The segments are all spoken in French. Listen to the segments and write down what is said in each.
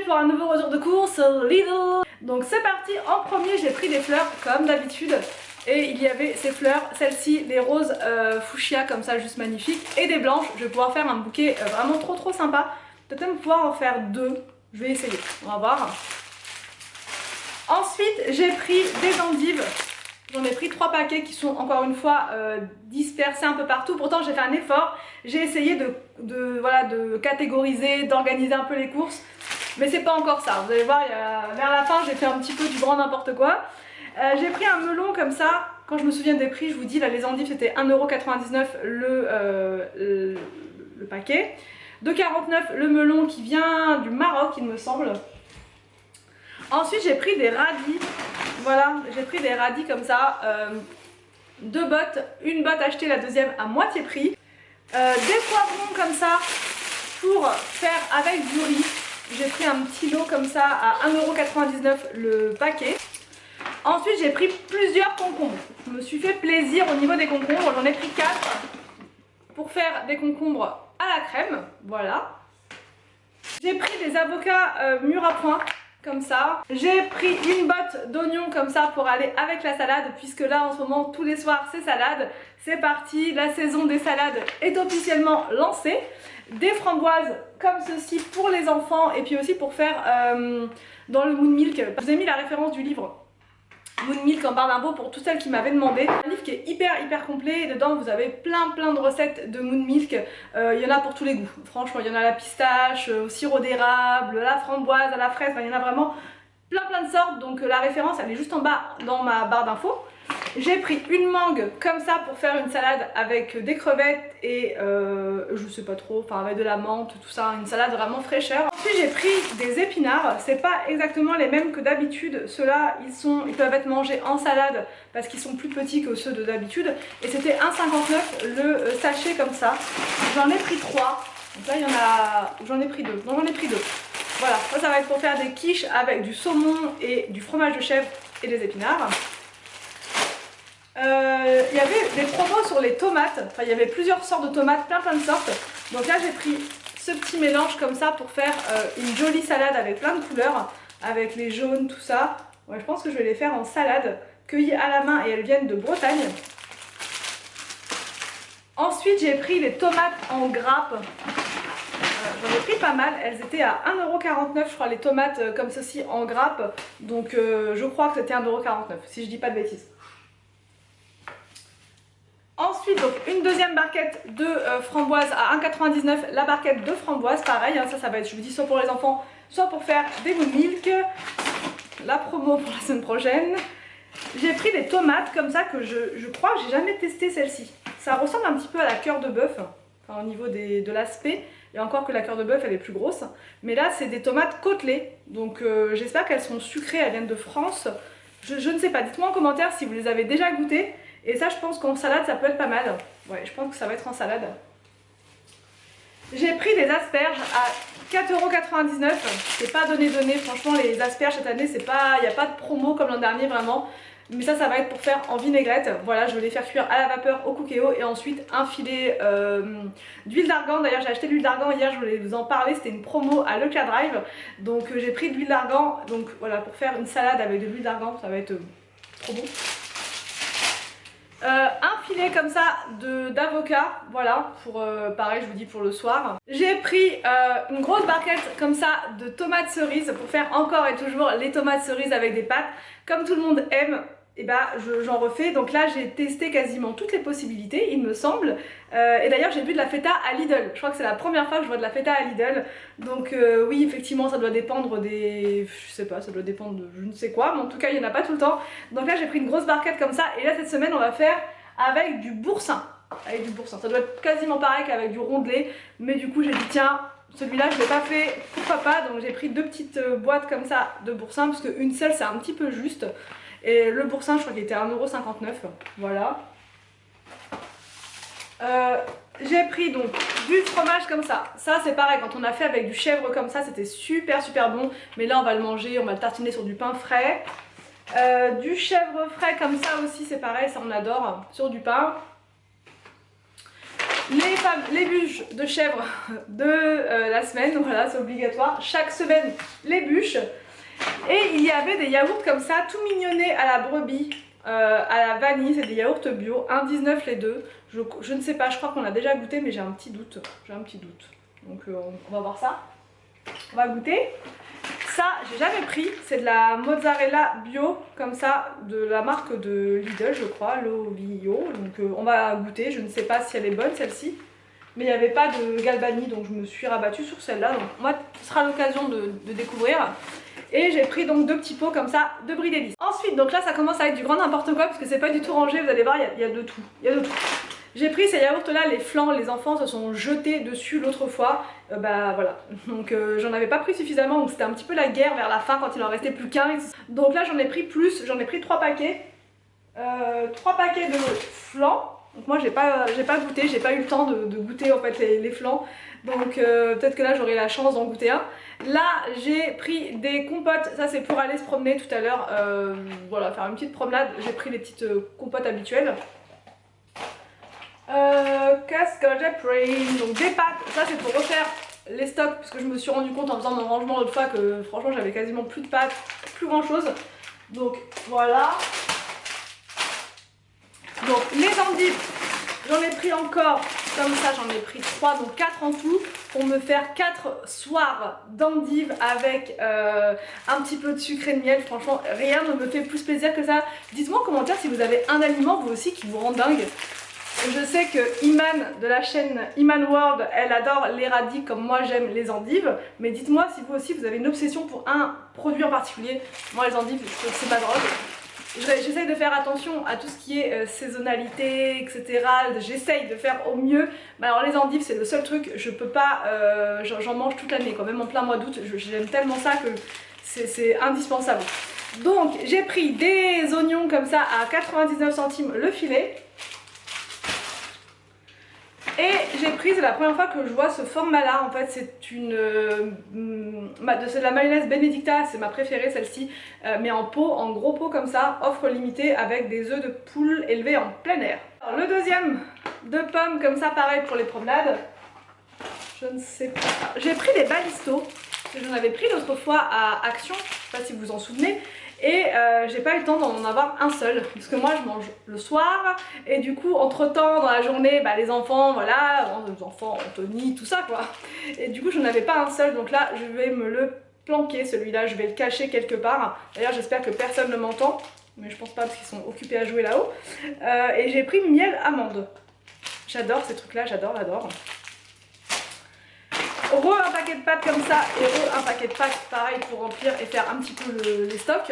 pour un nouveau retour de course Lidl. Donc c'est parti, en premier j'ai pris des fleurs comme d'habitude. Et il y avait ces fleurs, celles-ci, les roses fuchsia comme ça, juste magnifiques. Et des blanches, je vais pouvoir faire un bouquet vraiment trop sympa. Peut-être même pouvoir en faire deux, je vais essayer, on va voir. Ensuite j'ai pris des endives. J'en ai pris 3 paquets qui sont encore une fois dispersés un peu partout. Pourtant j'ai fait un effort. J'ai essayé de catégoriser, d'organiser un peu les courses. Mais c'est pas encore ça. Vous allez voir, vers la fin j'ai fait un petit peu du grand n'importe quoi. J'ai pris un melon comme ça. Quand je me souviens des prix, je vous dis, là les endives c'était 1,99 € le paquet. 2,49 € le melon qui vient du Maroc il me semble. Ensuite j'ai pris des radis. Voilà, j'ai pris des radis comme ça, 2 bottes, une botte achetée, la deuxième à moitié prix. Des poivrons comme ça pour faire avec du riz. J'ai pris un petit lot comme ça à 1,99 € le paquet. Ensuite j'ai pris plusieurs concombres. Je me suis fait plaisir au niveau des concombres, j'en ai pris 4 pour faire des concombres à la crème, voilà. J'ai pris des avocats mûrs à point. Comme ça, j'ai pris une botte d'oignons comme ça pour aller avec la salade, puisque là en ce moment tous les soirs c'est salade. C'est parti, la saison des salades est officiellement lancée. Des framboises comme ceci pour les enfants et puis aussi pour faire dans le Moon Milk. Je vous ai mis la référence du livre Moon Milk en barre d'infos pour toutes celles qui m'avaient demandé. Un livre qui est hyper complet et dedans vous avez plein de recettes de Moon Milk. Il y en a pour tous les goûts. Franchement il y en a à la pistache, au sirop d'érable, à la framboise, à la fraise, il y en a vraiment plein de sortes. Donc la référence elle est juste en bas dans ma barre d'infos. J'ai pris une mangue comme ça pour faire une salade avec des crevettes et je sais pas trop, enfin avec de la menthe, tout ça, une salade vraiment fraîcheur. Ensuite j'ai pris des épinards, c'est pas exactement les mêmes que d'habitude, ceux-là ils peuvent être mangés en salade parce qu'ils sont plus petits que ceux de d'habitude et c'était 1,59 € le sachet comme ça. J'en ai pris 3, donc là il y en a, j'en ai pris 2, non j'en ai pris 2. Voilà, ça va être pour faire des quiches avec du saumon et du fromage de chèvre et des épinards. Il y avait des promos sur les tomates, enfin il y avait plusieurs sortes de tomates, plein de sortes. Donc là j'ai pris ce petit mélange comme ça pour faire une jolie salade avec plein de couleurs, avec les jaunes, tout ça. Ouais, je pense que je vais les faire en salade, cueillies à la main et elles viennent de Bretagne. Ensuite j'ai pris les tomates en grappe. J'en ai pris pas mal, elles étaient à 1,49 € je crois les tomates comme ceci en grappe. Donc je crois que c'était 1,49 € si je dis pas de bêtises. Ensuite, donc une deuxième barquette de framboises à 1,99 €, la barquette de framboises, pareil, hein, ça va être, je vous dis, soit pour les enfants, soit pour faire des Moon Milk. La promo pour la semaine prochaine. J'ai pris des tomates comme ça que je crois que j'ai jamais testé celle-ci. Ça ressemble un petit peu à la cœur de bœuf, enfin, au niveau de l'aspect, et encore que la cœur de bœuf elle est plus grosse. Mais là c'est des tomates côtelées, donc j'espère qu'elles sont sucrées, elles viennent de France. Je ne sais pas, dites-moi en commentaire si vous les avez déjà goûtées. Et ça je pense qu'en salade ça peut être pas mal. Ouais, je pense que ça va être en salade. J'ai pris des asperges à 4,99 €. C'est pas donné. Franchement les asperges cette année c'est pas, il n'y a pas de promo comme l'an dernier vraiment. Mais ça va être pour faire en vinaigrette. Voilà, je vais les faire cuire à la vapeur au Cookéo et ensuite un filet d'huile d'argan. D'ailleurs j'ai acheté de l'huile d'argan hier, je voulais vous en parler, c'était une promo à Leclerc Drive. Donc j'ai pris de l'huile d'argan, donc voilà, pour faire une salade avec de l'huile d'argan, ça va être trop bon. Un filet comme ça d'avocat, voilà, pour pareil je vous dis pour le soir. J'ai pris une grosse barquette comme ça de tomates cerises pour faire encore et toujours les tomates cerises avec des pâtes. Comme tout le monde aime, et bah j'en refais. Donc là j'ai testé quasiment toutes les possibilités il me semble. Et d'ailleurs j'ai vu de la feta à Lidl. Je crois que c'est la première fois que je vois de la feta à Lidl. Donc oui effectivement ça doit dépendre des... je sais pas, ça doit dépendre de je ne sais quoi. Mais en tout cas il n'y en a pas tout le temps. Donc là j'ai pris une grosse barquette comme ça. Et là cette semaine on va faire avec du boursin. Avec du boursin. Ça doit être quasiment pareil qu'avec du rondelet. Mais du coup j'ai dit tiens... celui-là je l'ai pas fait, pourquoi pas, donc j'ai pris 2 petites boîtes comme ça de boursin parce qu'une seule c'est un petit peu juste. Et le boursin je crois qu'il était à 1,59 €, voilà. J'ai pris donc du fromage comme ça, c'est pareil, quand on a fait avec du chèvre comme ça c'était super bon. Mais là on va le manger, on va le tartiner sur du pain frais. Du chèvre frais comme ça aussi c'est pareil, ça on adore, sur du pain. les bûches de chèvre de la semaine, voilà c'est obligatoire, chaque semaine les bûches. Et il y avait des yaourts comme ça, tout mignonnés à la brebis, à la vanille, c'est des yaourts bio, 1,19 les deux. Je ne sais pas, je crois qu'on a déjà goûté mais j'ai un petit doute, Donc on va voir ça, on va goûter. Ça j'ai jamais pris, c'est de la mozzarella bio comme ça, de la marque de Lidl je crois, Lovio. Donc on va goûter, je ne sais pas si elle est bonne celle-ci. Mais il n'y avait pas de Galbani donc je me suis rabattue sur celle-là. Donc moi ce sera l'occasion de découvrir. Et j'ai pris donc 2 petits pots comme ça de brie d'épices. Ensuite donc là ça commence à être du grand n'importe quoi parce que c'est pas du tout rangé, vous allez voir il y a de tout. J'ai pris ces yaourts là, les flancs, les enfants se sont jetés dessus l'autre fois, bah voilà. Donc j'en avais pas pris suffisamment, donc c'était un petit peu la guerre vers la fin quand il en restait plus qu'un. Donc là j'en ai pris plus, j'en ai pris 3 paquets. 3 paquets de flancs. Donc moi j'ai pas goûté, j'ai pas eu le temps de goûter en fait les flancs. Donc peut-être que là j'aurai la chance d'en goûter un. Là j'ai pris des compotes, ça c'est pour aller se promener tout à l'heure, voilà, faire une petite promenade. J'ai pris les petites compotes habituelles. Qu'est-ce que j'ai pris? Donc des pâtes, ça c'est pour refaire les stocks puisque je me suis rendu compte en faisant mon rangement l'autre fois que franchement j'avais quasiment plus de pâtes, plus grand chose. Donc voilà. Donc les endives, j'en ai pris encore comme ça, j'en ai pris 3, donc 4 en tout pour me faire 4 soirs d'endives avec un petit peu de sucre et de miel. Franchement rien ne me fait plus plaisir que ça. Dites-moi en commentaire si vous avez un aliment vous aussi qui vous rend dingue. Je sais que Iman de la chaîne Iman World, elle adore les radis comme moi j'aime les endives. Mais dites-moi si vous aussi vous avez une obsession pour un produit en particulier. Moi les endives c'est ma drogue. J'essaye de faire attention à tout ce qui est saisonnalité, etc. J'essaye de faire au mieux. Mais alors les endives c'est le seul truc, je peux pas, j'en mange toute l'année quand même en plein mois d'août. J'aime tellement ça que c'est indispensable. Donc j'ai pris des oignons comme ça à 99 centimes le filet. Et j'ai pris, c'est la première fois que je vois ce format là, en fait c'est c'est de la mayonnaise Benedicta, c'est ma préférée celle-ci, mais en pot, en gros pot comme ça, offre limitée avec des œufs de poule élevés en plein air. Alors, le deuxième de pommes comme ça, pareil pour les promenades, je ne sais pas, j'ai pris des balistos, que j'en avais pris l'autre fois à Action, je ne sais pas si vous vous en souvenez. Et j'ai pas eu le temps d'en avoir un seul parce que moi je mange le soir et du coup entre temps dans la journée bah, les enfants voilà, les enfants Anthony tout ça quoi, et du coup je n'en avais pas un seul donc là je vais me le planquer celui-là, je vais le cacher quelque part. D'ailleurs j'espère que personne ne m'entend mais je pense pas parce qu'ils sont occupés à jouer là-haut. Et j'ai pris miel amande, j'adore ces trucs là, j'adore. Un paquet de pâtes comme ça et un paquet de pâtes pareil pour remplir et faire un petit peu les stocks.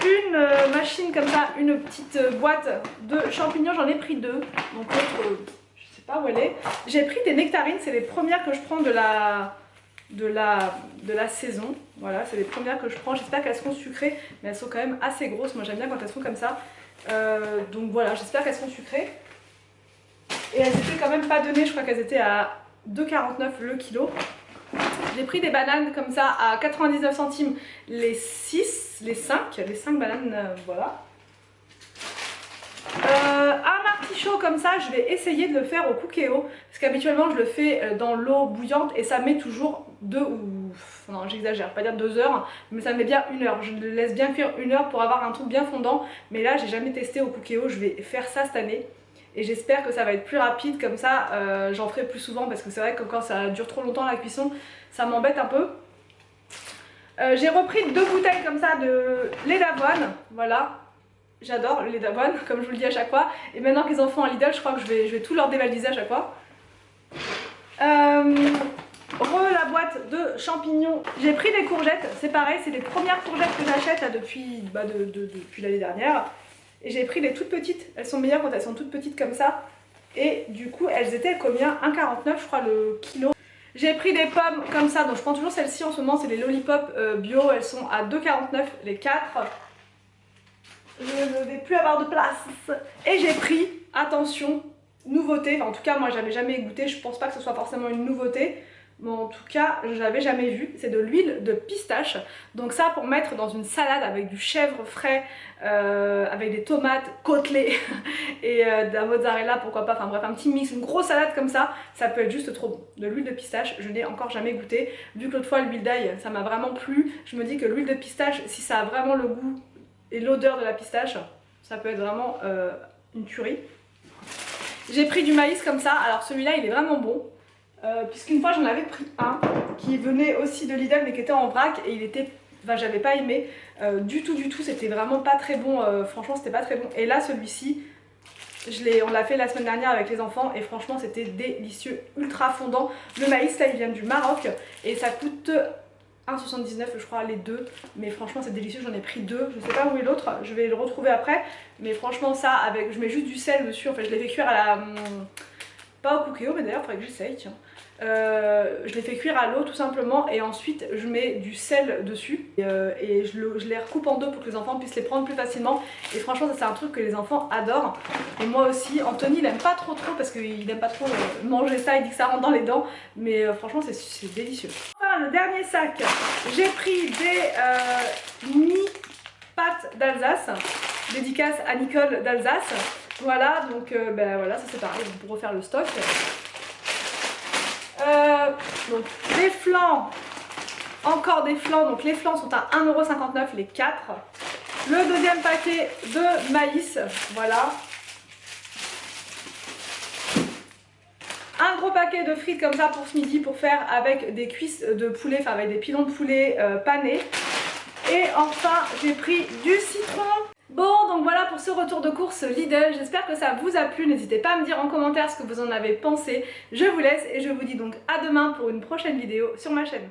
Une machine comme ça, une petite boîte de champignons, j'en ai pris 2. Donc l'autre, je sais pas où elle est. J'ai pris des nectarines, c'est les premières que je prends de la saison. Voilà, c'est les premières que je prends. J'espère qu'elles seront sucrées, mais elles sont quand même assez grosses. Moi j'aime bien quand elles sont comme ça. Donc voilà, j'espère qu'elles seront sucrées. Et elles étaient quand même pas données, je crois qu'elles étaient à 2,49 le kilo. J'ai pris des bananes comme ça à 99 centimes les 5 bananes, voilà. Un artichaut comme ça, je vais essayer de le faire au cookéo. Parce qu'habituellement je le fais dans l'eau bouillante et ça met toujours 2 ou... Non j'exagère, pas dire 2 heures, mais ça met bien 1 heure. Je le laisse bien cuire 1 heure pour avoir un truc bien fondant. Mais là j'ai jamais testé au cookéo, je vais faire ça cette année. Et j'espère que ça va être plus rapide, comme ça j'en ferai plus souvent parce que c'est vrai que quand ça dure trop longtemps la cuisson, ça m'embête un peu. J'ai repris 2 bouteilles comme ça de lait d'avoine, voilà. J'adore le lait d'avoine, comme je vous le dis à chaque fois. Et maintenant qu'ils en font à Lidl, je crois que je vais tout leur dévaliser à chaque fois. La boîte de champignons. J'ai pris des courgettes, c'est pareil, c'est les premières courgettes que j'achète depuis l'année dernière. Et j'ai pris les toutes petites, elles sont meilleures quand elles sont toutes petites comme ça. Et du coup elles étaient à combien? 1,49 je crois le kilo. J'ai pris des pommes comme ça, donc je prends toujours celle-ci en ce moment, c'est les Lollipop bio, elles sont à 2,49 les 4. Je ne vais plus avoir de place. Et j'ai pris, attention, nouveauté, enfin, en tout cas moi j'avais jamais goûté, je pense pas que ce soit forcément une nouveauté. mais en tout cas je l'avais jamais vu. C'est de l'huile de pistache, donc ça pour mettre dans une salade avec du chèvre frais, avec des tomates côtelées et de la mozzarella, pourquoi pas, enfin bref un petit mix, une grosse salade comme ça peut être juste trop bon. De l'huile de pistache, je n'ai encore jamais goûté, vu que l'autre fois l'huile d'ail ça m'a vraiment plu, je me dis que l'huile de pistache, si ça a vraiment le goût et l'odeur de la pistache, ça peut être vraiment une tuerie. J'ai pris du maïs comme ça, alors celui-là il est vraiment bon, puisqu'une fois j'en avais pris un qui venait aussi de Lidl mais qui était en vrac et il était, enfin j'avais pas aimé du tout, c'était vraiment pas très bon, franchement c'était pas très bon. Et là celui-ci, on l'a fait la semaine dernière avec les enfants et franchement c'était délicieux, ultra fondant. Le maïs là il vient du Maroc et ça coûte 1,79 je crois les deux, mais franchement c'est délicieux, j'en ai pris deux, je sais pas où est l'autre, je vais le retrouver après, mais franchement ça avec, je mets juste du sel dessus, en fait je l'ai fait cuire à la, pas au cookéo mais d'ailleurs il faudrait que j'essaye tiens. Je les fais cuire à l'eau tout simplement et ensuite je mets du sel dessus et je les recoupe en deux pour que les enfants puissent les prendre plus facilement et franchement ça c'est un truc que les enfants adorent et moi aussi. Anthony il aime pas trop parce qu'il aime pas trop manger ça, il dit que ça rentre dans les dents, mais franchement c'est délicieux. Enfin le dernier sac, j'ai pris des mini pâtes d'Alsace, dédicace à Nicole d'Alsace, voilà donc ben voilà ça c'est pareil pour refaire le stock. Donc les flancs, encore des flancs, donc les flancs sont à 1,59 € les 4. Le deuxième paquet de maïs, voilà. Un gros paquet de frites comme ça pour ce midi pour faire avec des cuisses de poulet, enfin avec des pilons de poulet panés. Et enfin j'ai pris du citron. Bon donc voilà pour ce retour de course Lidl, j'espère que ça vous a plu, n'hésitez pas à me dire en commentaire ce que vous en avez pensé. Je vous laisse et je vous dis donc à demain pour une prochaine vidéo sur ma chaîne.